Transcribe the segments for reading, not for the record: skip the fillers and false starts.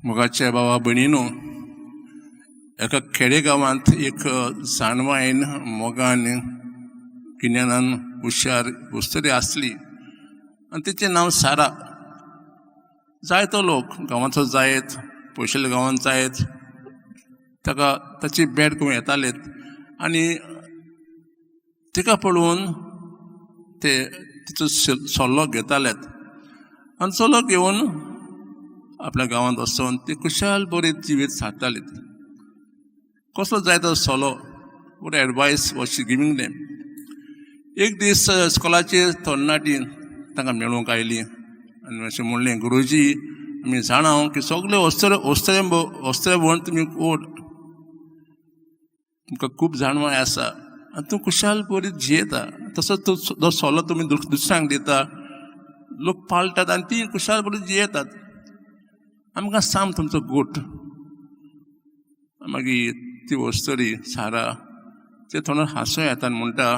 मोगाच्या भावा भयणीनो, एका खेडेगावांत एक जाणवायन मोगान गिन्यानान हुशार हुस्तरी आसली आनी तिचें नांव सारा. जायतो लोक गांवांचो जायत पयशेल्या गांवांत जायत ताका ताची भेट करूंक येताले आनी तिका पळोवन ते तिचो सल्लो घेताले आनी सल्लो घेवन आपल्या गांवांत वचून ती खुशाल बरी जिवीत सारताली. कसलो जाय तो सल्लो, what advice was she giving them. एक दीस स्कॉलाची तरणाटी तांकां मेळूंक आयली आनी अशें म्हणलें, गुरुजी आमी जाणां की सगळे वस्त्रे म्हण तुमी ओड, तुमकां खूब जाणवाय आसा आनी तूं खुशाल बरी जियेता, तसोच तो सल्लो तुमी दुसऱ्यांक दिता, लोक पाळटात आनी ती खुशाल बरी जियेतात. आमकां सांग तुमचो गूट. मागीर ती वस्तरी सारा ते थोडो हांसूं येता आनी म्हणटा,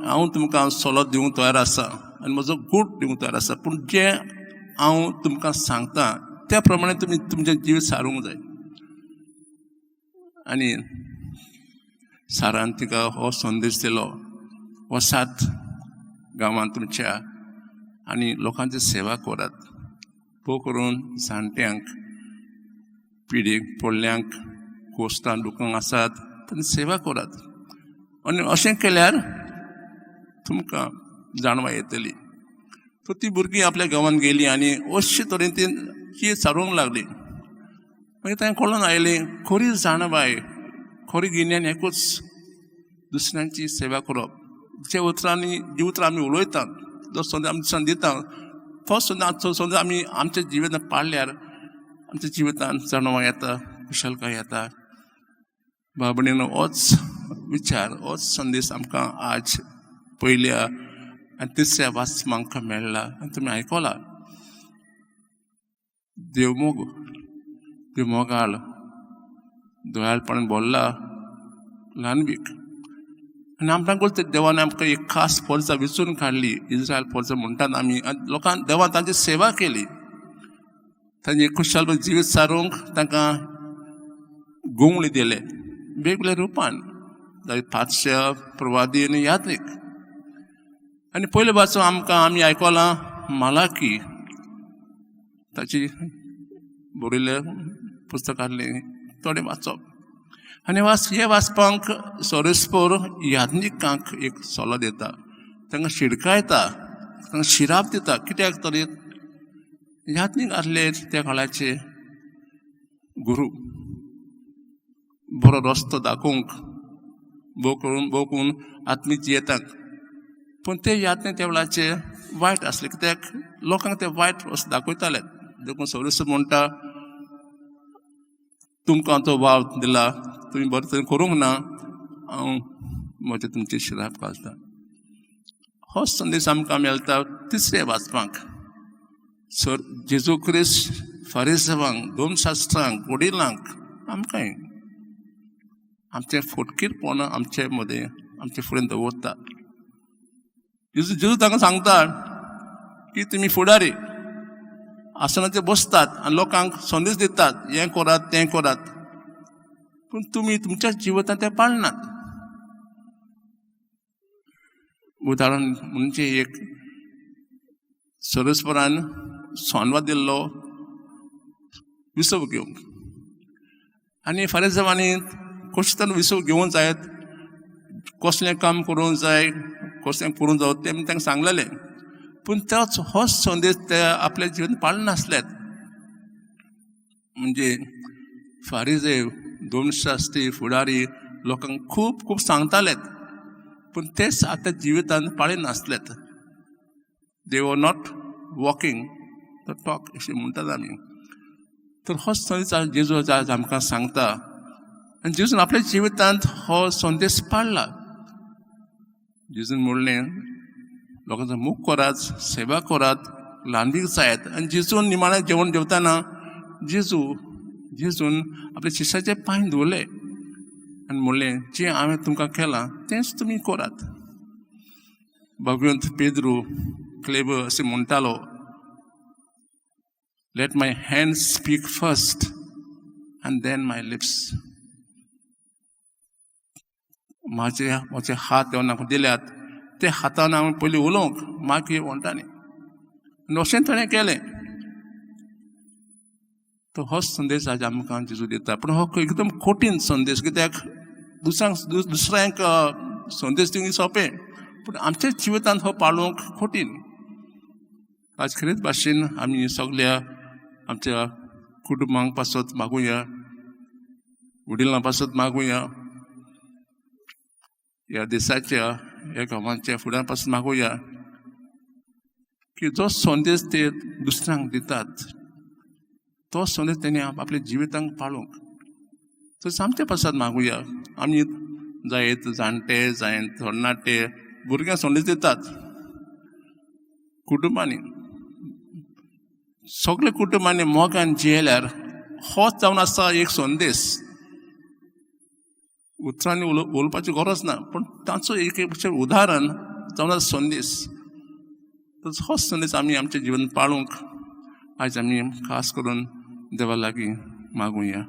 हांव तुमकां सल्लो दिवंक तयार आसा आनी म्हजो गूट दिवंक तयार आसा, पूण जें हांव तुमकां सांगता त्या प्रमाणे तुमी तुमचें जीव सारूंक जाय. आनी सारान तिका हो संदेश दिलो, वसात गांवांत तुमच्या आनी लोकांची सेवा करात. पो करून जाणट्यांक, पिडीक पडल्यांक, कोस्तां दुखांक आसात तांची सेवा करात. आनी अशें केल्यार तुमकां जाणवाय येतली. सो ती भुरगीं आपल्या गांवांत गेलीं आनी अशे तरेन ती जी सारूंक लागली. मागीर तांकां कळून आयलें, खरी जाणवाय, खरी गिन्यान एकूच, दुसऱ्यांची सेवा करप. जे उतरां आमी उलयता, जो संदेश आमी दुसऱ्यांक दिता, तो संदेश आमी आमच्या जिवितांत पाळल्यार आमच्या जिवितांत जाणवाय येता, खुशालकाय येता. बाबणीनो, होच विचार, होच संदेश आमकां आज पयल्या आनी तिसऱ्या वाचपाक आमकां मेळ्ळा आनी तुमी आयकला. देव मोगाळ दोयाळपणान भरला ल्हानवीक. आनी आमकां देवान आमकां एक खास परजा विचून काडली. इस्रायल परजा म्हणटात आमी. आनी लोकांक देवान तांची सेवा केली, तांची खुशाल जिवीत सारूंक तांकां गुंवळे दिले वेगवेगळ्या रुपान, पात्शा, प्रवादी आनी यात्रीक. आनी पयले वाचून आमी आयकलां मालाकी, ताची बरयल्लें पुस्तकांतलें थोडें वाचप. आनी हे वाचपाक सोरेस्पोर याज्ञिकांक एक सल्लो दिता, तांकां शिडकायता, तांकां शिराप दिता. कित्याक तर याज्ञीक आसले त्या काळाचे गुरू, बरो रस्तो दाखोवंक, भोवकून आत्मीक जियेताक. पूण ते याज्ञीक त्या वेळाचे वायट आसले, कित्याक लोकांक ते वायट रस्तो दाखयताले. देखून सोरेस्पोर म्हणटा, तुमकां तो वाव दिला, तुमी बरें तरेन करूंक ना, हांव म्हजे तुमचे शिराप घालता. हो संदेश आमकां मेळटा तिसरे वाचपाक. सर जेजू क्रिस्त फारिसांक, धर्मशास्त्रांक, वडिलांक, आमकांय आमचें फटकीरपण आमचे मदें आमचे फुडें दवरता. जेजू तांकां सांगता की तुमी फुडारी आसनाचेर बसतात आनी लोकांक संदेश दितात, हें करात तें करात, पूण तुमी तुमच्या जिवितांत तें पाळनात. उदाहरण म्हणजे एक सोरेस्पोरान सोनवा दिल्लो विसव घेवंक, आनी फारिसांवांनी कशें तरेन विसव घेवंक जायत, कसलें काम करूंक जाय, कसलें करूंक जाय तें तांकां सांगलेलें. पूण होच संदेश ते आपल्या जिवीत पाळनासलेत. म्हणजे फारिसे, धर्मशास्त्री, फुडारी लोकांक खूब सांगतालेत, पूण तेच आतां जिवितांत पाळिनासलेत. दे were not walking the talk अशें म्हणटात आमी. तर हो संदेश जेजू आज आमकां सांगता आनी जेजून आपल्या जिवितांत हो संदेश पाळ्ळा. जेजून म्हणलें, लोकांचो मोग करात, सेवा करात, ल्हानवीक जायत. आनी जेजून निमाणें जेवण जेवताना जेजून आपल्या शिश्याचे पांय धुले आनी म्हणलें, जें हांवें तुमकां केलां तेंच तुमी करात. भगवंत पेद्रू क्लेब अशें म्हणटालो, Let my hands speak first and then my lips. माझे हात देवन आमकां दिल्यात ते हातान हांवें पयलीं उलोवंक मागीर म्हणटानी अशें ताणें केलें. तो हो संदेश आज आमकां जेजू दिता. पूण हो एकदम कठीण संदेश. कित्याक दुसऱ्यांक संदेश दिवंक सोंपें पूण आमच्या जिवितांत हो पाळोवंक कठीण. आज खरेंच भाशेन आमी सगळ्या आमच्या कुटुंबांक पासत मागुया, वडिलां पासत मागुया, ह्या देशाच्या ह्या गांवांच्या फुडारां पासून मागुया की जो संदेश ते दुसऱ्यांक दितात तो संदेश तेणी आपल्या जिवितांत पाळूंक तशें आमच्या पासत मागुया. आमी जायत जाणटे जायत तरणाटे भुरग्यांक संदेश दितात कुटुंबांनी. सगळे कुटुंबांनी मोगान जियेल्यार होच जावन आसा एक संदेश. उतरांनी उलोवपाची गरज ना पूण ताचो एक उदाहरण जावन आसा संदेश. हो संदेश आमी आमच्या जिवन पाळूंक आज आमी खास करून देवा लागीं मागुया.